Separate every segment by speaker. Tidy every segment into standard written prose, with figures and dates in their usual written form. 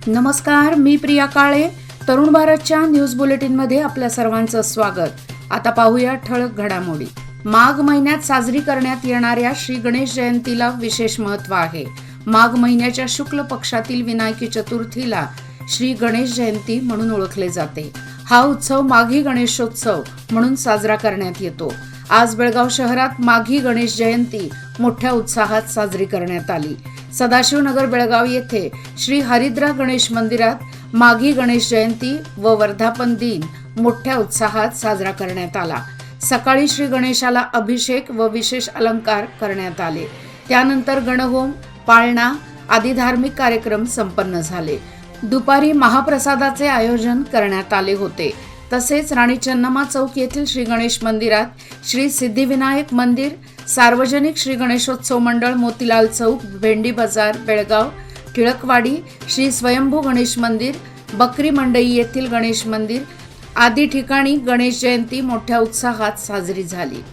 Speaker 1: नमस्कार, मी प्रिया काळे. तरुण भारतच्या न्यूज बुलेटिनमध्ये आपल्या सर्वांचं स्वागत. आता पाहूया ठळक घडामोडी. माघ महिन्यात साजरी करण्यात येणाऱ्या श्री गणेश जयंतीला विशेष महत्त्व आहे. माघ महिन्याच्या शुक्ल पक्षातील विनायकी चतुर्थीला श्री गणेश जयंती म्हणून ओळखले जाते. हा उत्सव माघी गणेशोत्सव म्हणून साजरा करण्यात येतो. आज बेळगाव शहरात माघी गणेश जयंती मोठ्या उत्साहात साजरी करण्यात आली. सदाशिवनगर बेळगाव येथे श्री हरिद्रा गणेश मंदिरात माघी गणेश जयंती व वर्धापन दिन मोठ्या उत्साहात साजरा करण्यात आला. सकाळी श्री गणेशाला अभिषेक व विशेष अलंकार करण्यात आले. त्यानंतर गणहोम, पाळणा आदी धार्मिक कार्यक्रम संपन्न झाले. दुपारी महाप्रसादाचे आयोजन करण्यात आले होते. तसेच राणी चन्नम्मा चौक येथील श्री गणेश मंदिरात श्री सिद्धिविनायक मंदिर, सार्वजनिक श्री गणेशोत्सव मंडळ मोतीलाल चौक, भेंडी बाजार बेळगाव, टिळकवाडी श्री स्वयंभू गणेश मंदिर, बकरी मंडई येथील गणेश मंदिर आदी ठिकाणी गणेश जयंती मोठ्या उत्साहात साजरी झाली.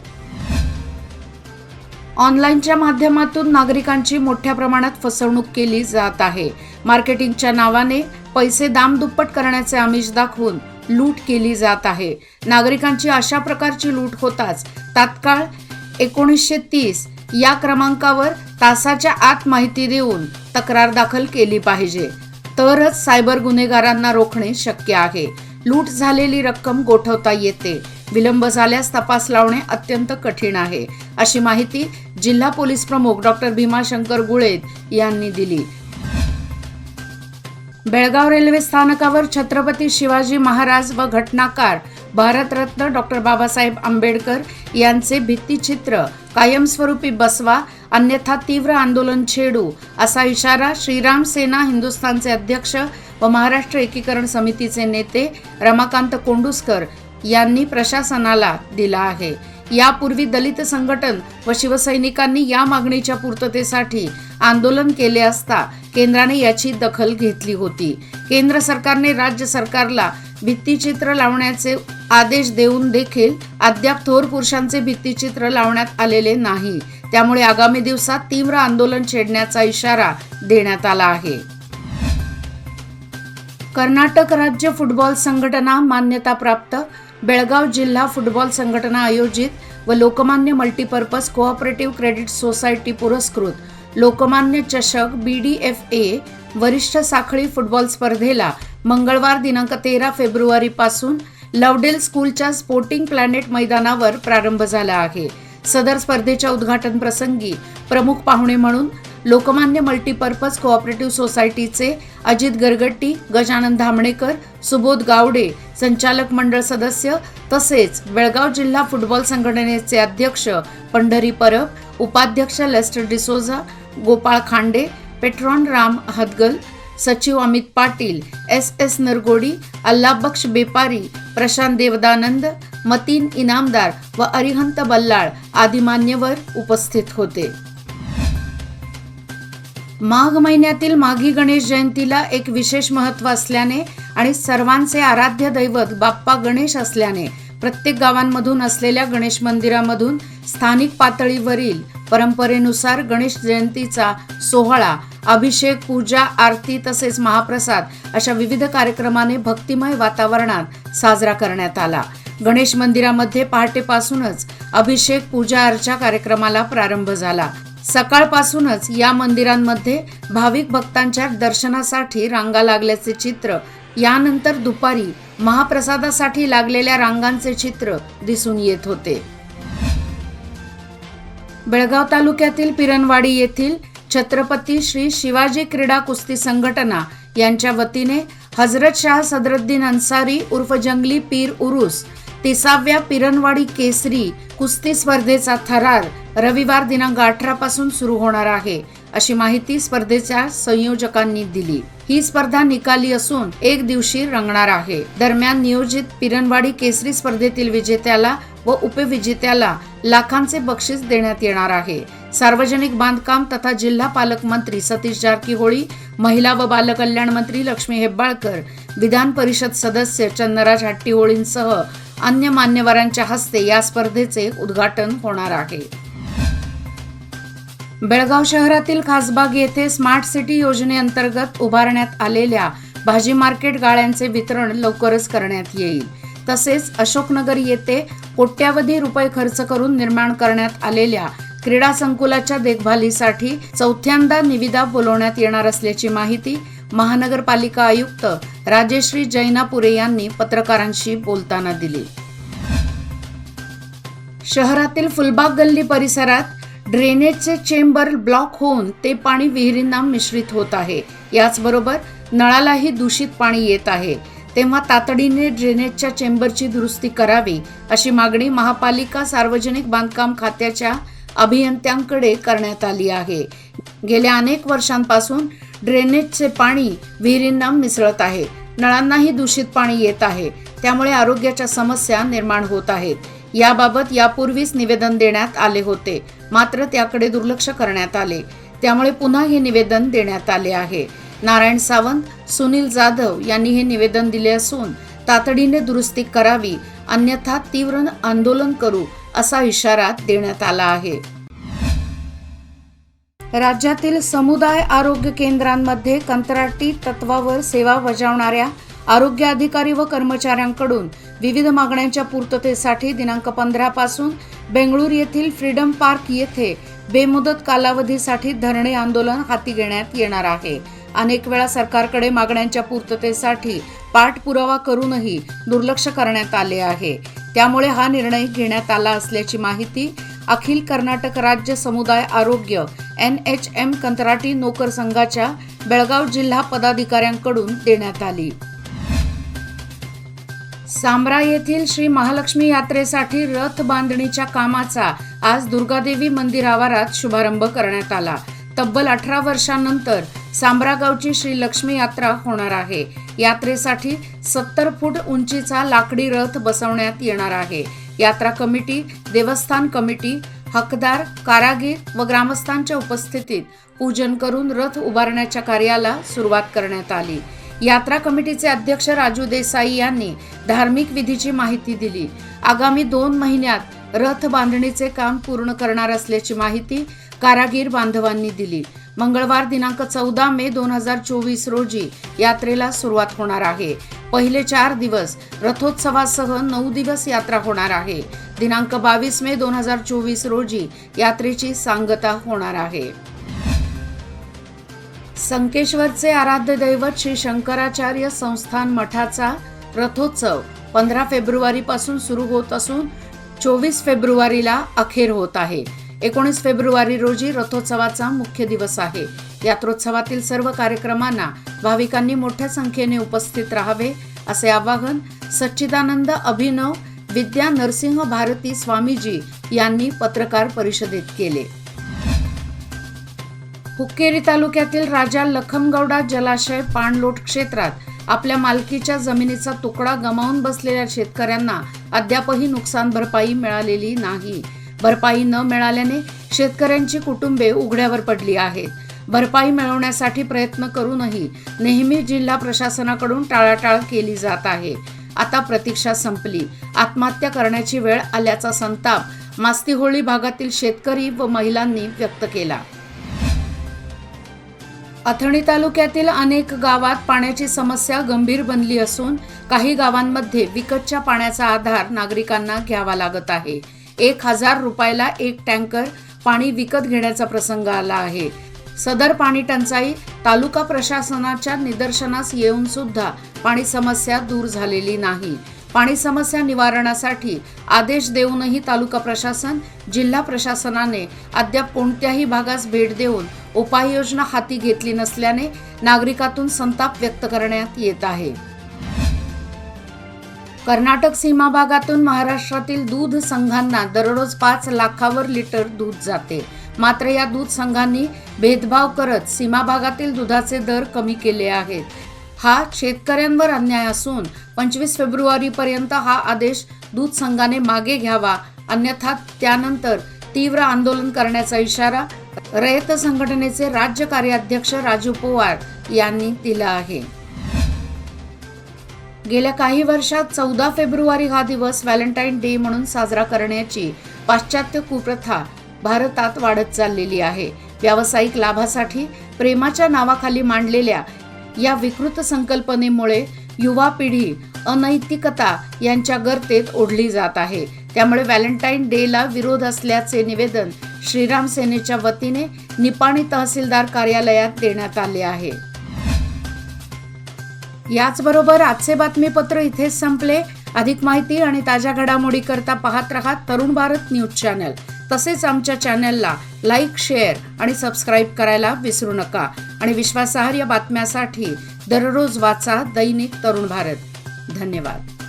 Speaker 1: ऑनलाईनच्या माध्यमातून नागरिकांची मोठ्या प्रमाणात फसवणूक केली जात आहे. मार्केटिंगच्या नावाने पैसे दामदुप्पट करण्याचे आमिष दाखवून लूट केली जात आहे. नागरिकांची अशा प्रकारची लूट होताच तात्काळ 1930 या क्रमांकावर तासाच्या आत माहिती देऊन तक्रार दाखल केली पाहिजे, तरच सायबर गुन्हेगारांना रोखणे शक्य आहे. लूट झालेली रक्कम गोठवता येते. विलंब झाल्यास तपास लावणे अत्यंत कठीण आहे, अशी माहिती जिल्हा पोलीस प्रमुख डॉ. भीमाशंकर गुळेद यांनी दिली. बेळगाव रेल्वे स्थानकावर छत्रपती शिवाजी महाराज व घटनाकार भारतरत्न डॉ. बाबासाहेब आंबेडकर यांचे भित्तिचित्र कायमस्वरूपी बसवा, अन्यथा तीव्र आंदोलन छेडू, असा इशारा श्रीराम सेना हिंदुस्थानचे अध्यक्ष व महाराष्ट्र एकीकरण समितीचे नेते रमाकांत कोंडुस्कर यांनी प्रशासनाला दिला आहे. यापूर्वी दलित संघटन व शिवसैनिकांनी या मागणीच्या पूर्ततेसाठी आंदोलन केले असता केंद्राने याची दखल घेतली होती. केंद्र सरकारने राज्य सरकारला भित्तिचित्र लावण्याचे आदेश देऊन देखील अद्याप थोर पुरुषांचे भित्तिचित्र लावण्यात आलेले नाही. त्यामुळे आगामी दिवसात तीव्र आंदोलन छेडण्याचा इशारा देण्यात आला आहे. कर्नाटक राज्य फुटबॉल संघटना मान्यताप्राप्त बेळगाव जिल्हा फुटबॉल संघटना आयोजित व Lokmanya multipurpose cooperative credit society पुरस्कृत लोकमान्य चषक BDFA वरिष्ठ साखळी फुटबॉल स्पर्धेला मंगळवार दिनांक 13 फेब्रुवारी पासून लवडेल स्कूलच्या स्पोर्टिंग प्लॅनेट मैदानावर प्रारंभ झाला आहे. सदर स्पर्धेच्या उद्घाटन प्रसंगी प्रमुख पाहुणे म्हणून लोकमान्य मल्टीपर्पज कोऑपरेटिव्ह सोसायटीचे अजित गरगट्टी, गजानन धामणेकर, सुबोध गावडे संचालक मंडळ सदस्य, तसेच बेळगाव जिल्हा फुटबॉल संघटनेचे अध्यक्ष पंढरी परब, उपाध्यक्ष लेस्टर डिसोजा, गोपाळ खांडे, पेट्रॉन राम हदगल, सचिव अमित पाटील, SS नरगोडी, अल्लाबक्ष बेपारी, प्रशांत देवदानंद, मतीन इनामदार व अरिहंत बल्लाळ आदी मान्यवर उपस्थित होते. माघ महिन्यातील माघी गणेश जयंतीला एक विशेष महत्त्व असल्याने आणि सर्वांचे आराध्य दैवत बाप्पा गणेश असल्याने प्रत्येक गावांमधून असलेल्या गणेश मंदिरामधून स्थानिक पातळीवरील परंपरेनुसार गणेश जयंतीचा सोहळा, अभिषेक, पूजा, आरती तसेच महाप्रसाद अशा विविध कार्यक्रमाने भक्तिमय वातावरणात साजरा करण्यात आला. गणेश मंदिरामध्ये पहाटेपासूनच अभिषेक, पूजा अर्चा कार्यक्रमाला प्रारंभ झाला. सकाळपासूनच या मंदिरांमध्ये भाविक भक्तांच्या दर्शनासाठी रांगा लागल्याचे चित्र, यानंतर दुपारी महाप्रसादासाठी लागलेल्या रांगांचे चित्र दिसून येत होते. बेळगाव तालुक्यातील पिरणवाडी येथील छत्रपती श्री शिवाजी क्रीडा कुस्ती संघटना यांच्या वतीने हजरत शाह सदरुद्दीन अन्सारी उर्फ जंगली पीर उरूस 30व्या पिरणवाडी केसरी कुस्ती स्पर्धेचा थरार रविवार दिनांक 18 पासून सुरू होणार आहे, अशी माहिती स्पर्धेच्या संयोजकांनी दिली. ही स्पर्धा निकाली असून एक दिवशी रंगणार आहे. दरम्यान नियोजित पिरणवाडी केसरी स्पर्धेतील विजेत्याला व उपविजेत्याला लाखांचे बक्षीस देण्यात येणार आहे. सार्वजनिक बांधकाम तथा जिल्हा पालकमंत्री सतीश जारकीहोळी, महिला व बालकल्याण मंत्री लक्ष्मी हेब्बाळकर, विधान परिषद सदस्य चंद्रराज हट्टीहोळींसह अन्य मान्यवरांच्या हस्ते या स्पर्धेचे उद्घाटन होणार आहे. बेळगाव शहरातील खासबाग येथे स्मार्ट सिटी योजनेअंतर्गत उभारण्यात आलेल्या भाजी मार्केट गाळ्यांचे वितरण लवकरच करण्यात येईल. तसेच अशोकनगर येथे कोट्यावधी रुपये खर्च करून निर्माण करण्यात आलेल्या क्रीडा संकुलाच्या देखभालीसाठी चौथ्यांदा निविदा बोलवण्यात येणार असल्याची माहिती महानगरपालिका आयुक्त राजेश्री जैनापुरे यांनी पत्रकारांशी बोलताना दिली. शहरातील फुलबाग गल्ली परिसरात ड्रेनेजचे चेंबर ब्लॉक होऊन ते पाणी विहिरींना मिश्रित होत आहे. याचबरोबर नळालाही दूषित पाणी येत आहे. तेव्हा तातडीने ड्रेनेजच्या चेंबरची दुरुस्ती करावी अशी मागणी महापालिका सार्वजनिक बांधकाम खात्याच्या अभियंत्यांकडे करण्यात आली आहे. गेल्या अनेक वर्षांपासून ड्रेनेजचे पाणी विहिरींना मिसळत आहे. नळांनाही दूषित पाणी येत आहे. त्यामुळे आरोग्याच्या समस्या निर्माण होत आहेत. याबाबत यापूर्वीच निवेदन देण्यात आले होते, मात्र त्याकडे दुर्लक्ष करण्यात आले. त्यामुळे पुन्हा हे निवेदन देण्यात आले आहे. नारायण सावंत, सुनील जाधव यांनी हे निवेदन दिले असून तातडीने दुरुस्ती करावी, अन्यथा तीव्र आंदोलन करू असा इशारा देण्यात आला आहे. राज्यातील समुदाय आरोग्य केंद्रांमध्ये कंत्राटी तत्वावर सेवा बजावणाऱ्या आरोग्य अधिकारी व कर्मचाऱ्यांकडून विविध मागण्यांच्या पूर्ततेसाठी दिनांक 15 पासून बेंगळूर येथील फ्रीडम पार्क येथे बेमुदत कालावधीसाठी धरणे आंदोलन हाती घेण्यात येणार आहे. अनेक वेळा सरकारकडे मागण्यांच्या पूर्ततेसाठी पाठपुरावा करूनही दुर्लक्ष करण्यात आले आहे. त्यामुळे हा निर्णय घेण्यात आला असल्याची माहिती अखिल कर्नाटक राज्य समुदाय आरोग्य NHM कंत्राटी नोकर संघाच्या बेळगाव जिल्हा पदाधिकाऱ्यांकडून देण्यात आली. सांब्रा येथील श्री महालक्ष्मी यात्रेसाठी रथ बांधणीच्या कामाचा आज दुर्गादेवी मंदिर आवारात शुभारंभ करण्यात आला. तब्बल 18 वर्षांनंतर सांब्रा गावची श्री लक्ष्मी यात्रा होणार आहे. यात्रेसाठी 70 फूट उंचीचा लाकडी रथ बसवण्यात येणार आहे. यात्रा कमिटी, देवस्थान कमिटी, हकदार, कारागीर व ग्रामस्थांच्या उपस्थितीत पूजन करून रथ उभारण्याच्या कार्याला सुरुवात करण्यात आली. यात्रा कमिटीचे अध्यक्ष राजू देसाई यांनी धार्मिक विधीची माहिती दिली. आगामी 2 महिन्यात रथ बांधणीचे काम पूर्ण करणार असल्याची माहिती कारागीर बांधवांनी दिली. मंगळवार दिनांक 14 मे 2024 रोजी यात्रेला सुरुवात होणार आहे. पहिले 4 दिवस रथोत्सवासह 9 दिवस यात्रा होणार आहे. दिनांक 22 मे 2024 रोजी यात्रेची सांगता होणार आहे. संकेश्वरचे आराध्य दैवत श्री शंकराचार्य संस्थान मठाचा रथोत्सव 15 फेब्रुवारीपासून सुरू होत असून 24 फेब्रुवारीला अखेर होत आहे. 19 फेब्रुवारी रोजी रथोत्सवाचा मुख्य दिवस आहे. यात्रोत्सवातील सर्व कार्यक्रमांना भाविकांनी मोठ्या संख्येने उपस्थित राहावे असे आवाहन सच्चिदानंद अभिनव विद्या नरसिंह भारती स्वामीजी यांनी पत्रकार परिषदेत केले. हुक्केरी तालुक्यातील राजा लखमगौडा जलाशय पाणलोट क्षेत्रात आपल्या मालकीच्या जमिनीचा तुकडा गमावून बसलेल्या शेतकऱ्यांना अद्यापही नुकसान भरपाई मिळालेली नाही. भरपाई न मिळाल्याने शेतकऱ्यांची कुटुंबे उघड्यावर पडली आहेत. भरपाई मिळवण्यासाठी प्रयत्न करूनही नेहमी जिल्हा प्रशासनाकडून टाळाटाळ केली जात आहे. आता प्रतीक्षा संपली. आत्महत्या करण्याची वेळ आल्याचा संताप मास्तीहोळी भागातील शेतकरी व महिलांनी व्यक्त केला. अथणी तालुक्यातील अनेक गावात पाण्याची समस्या गंभीर बनली असून काही गावांमध्ये विकतच्या पाण्याचा आधार नागरिकांना घ्यावा लागत आहे. 1000 रुपयाला 1 टँकर पाणी विकत घेण्याचा प्रसंग आला आहे. सदर पाणी टंचाई तालुका प्रशासनाच्या निदर्शनास येऊन सुद्धा पाणी समस्या दूर झालेली नाही. पाणी समस्या निवारणासाठी आदेश देऊनही तालुका प्रशासन, जिल्हा प्रशासनाने अद्याप कोणत्याही भागास भेट देऊन उपाययोजना हाती घेतली नसल्याने नागरिकातून संताप व्यक्त करण्यात येत आहे. कर्नाटक सीमा भागातून महाराष्ट्रातील दूध संघांना दररोज 5 लाखावर लिटर दूध जाते. मात्र या दूध संघांनी भेदभाव करत सीमा भागातील दुधाचे दर कमी केले आहेत. हा शेतकऱ्यांवर अन्याय असून 25 फेब्रुवारीपर्यंत हा आदेश दूध संघाने मागे घ्यावा, अन्यथा त्यानंतर तीव्र आंदोलन करण्याचा इशारा रयत संघटनेचे राज्य कार्याध्यक्ष राजू पवार यांनी दिला आहे. गेल्या काही वर्षात 14 फेब्रुवारी हा दिवस व्हॅलेंटाईन डे म्हणून साजरा करण्याची पाश्चात्य कुप्रथा भारतात वाढत चाललेली आहे. व्यावसायिक लाभासाठी प्रेमाच्या नावाखाली मांडलेल्या या विकृत संकल्पनेमुळे युवा पिढी अनैतिकता यांच्या गर्तेत ओढली जात आहे. त्यामुळे व्हॅलेंटाईन डेला विरोध असल्याचे निवेदन श्रीराम सेनेच्या वतीने निपाणी तहसीलदार कार्यालयात देण्यात आले आहे. याचबरोबर आजचे बातमीपत्र इथेच संपले. अधिक माहिती आणि ताज्या घडामोडी करता पाहत रहा तरुण भारत न्यूज चॅनल. तसेच आमच्या चॅनलला लाईक, शेअर आणि सबस्क्राईब करायला विसरू नका. आणि विश्वासार्ह बातम्यासाठी दररोज वाचा दैनिक तरुण भारत. धन्यवाद.